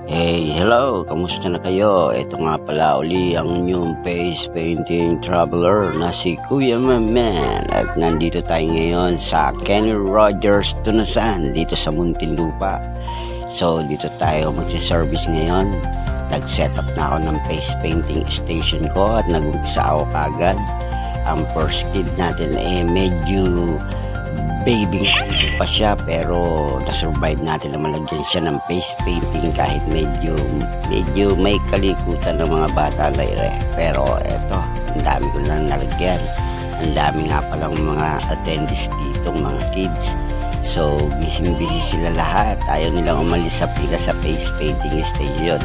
Hello! Kamusta na kayo? Ito nga pala uli ang inyong face painting traveler na si Kuya Maman. At nandito tayo ngayon sa Kenny Rogers Tunasan dito sa Muntinlupa. So dito tayo magsiservice ngayon. Nag-set up na ako ng face painting station ko at nag-umpisa ako kagad. Ang first kid natin medyo baby pa siya, pero na-survive natin na malagyan siya ng face painting kahit medyo may kalikutan ng mga bata na pero eto, ang dami ko na nalagyan. Ang dami nga palang mga attendees dito, mga kids. So busy sila lahat, ayaw nilang umalis sa pila sa face painting station,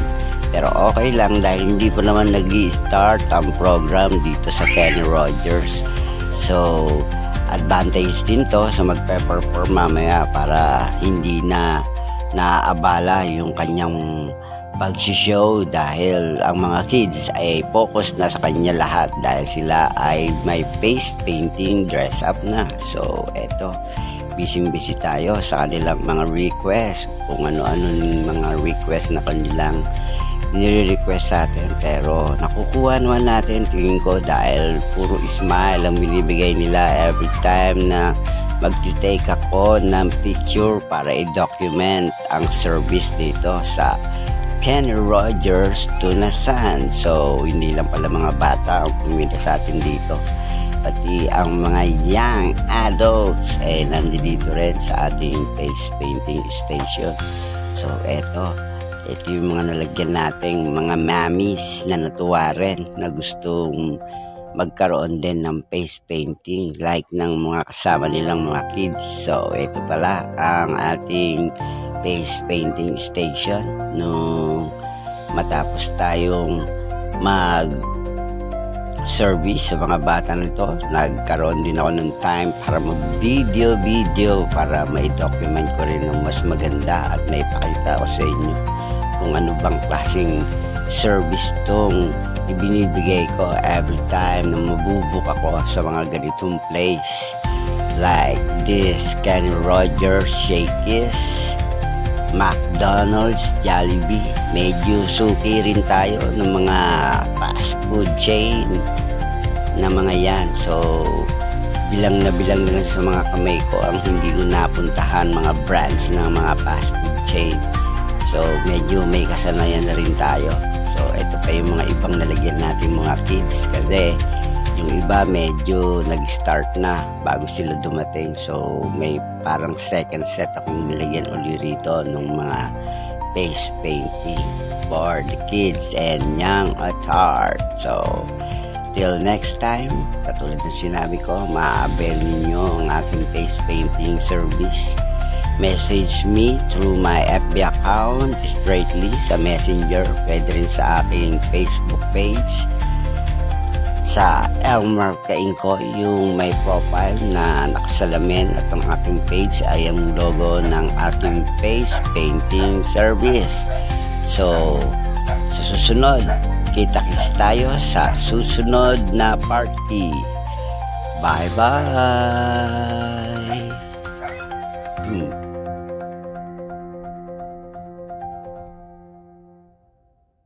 pero okay lang dahil hindi pa naman nag-i-start ang program dito sa Kenny Rogers. So advantage din to sa magpe-perform mamaya para hindi na naabala yung kanyang pag-show, dahil ang mga kids ay focus na sa kanya lahat dahil sila ay may face painting dress up na. So eto, busy tayo sa kanilang mga request, kung ano-ano yung mga request na kanilang nire-request sa atin, pero nakukuha naman natin tingin ko dahil puro smile ang binibigay nila every time na mag-take ako ng picture para i-document ang service dito sa Kenny Rogers Tunasan. So hindi lang pala mga bata ang pumunta sa atin dito, pati ang mga young adults nandito rin sa ating face painting station. So ito yung mga nalagyan nating mga mamis na natuwa rin na gustong magkaroon din ng face painting like ng mga kasama nilang mga kids. So ito pala ang ating face painting station. Nung matapos tayong service sa mga bata nito, nagkaroon din ako ng time para mag-video para may document ko rin ng mas maganda at may pakita ko sa inyo kung ano bang klaseng service tong ibinibigay ko every time na mabubuk ako sa mga ganitong place like this Kenny Rogers, Shakey's, McDonald's, Jollibee. Medyo suki rin tayo ng mga fast food chain na mga yan. So bilang na lang sa mga kamay ko ang hindi ko napuntahan mga brands ng mga fast food chain. So medyo may kasanayan na rin tayo. So ito pa yung mga ibang nalagyan natin mga kids, kasi yung iba medyo nag-start na bago sila dumating. So may parang second set akong nilagyan uli rito ng mga face painting for the kids and young at heart. So till next time, katulad ng sinabi ko, maaabel ninyo ang aking face painting service. Message me through my FB account straightly sa Messenger, pwede rin sa aking Facebook page sa Elmer Kainko, yung may profile na nakasalamin, at ang aking page ay ang logo ng aking face painting service. So sa susunod, kita-kits tayo sa susunod na party. Bye bye.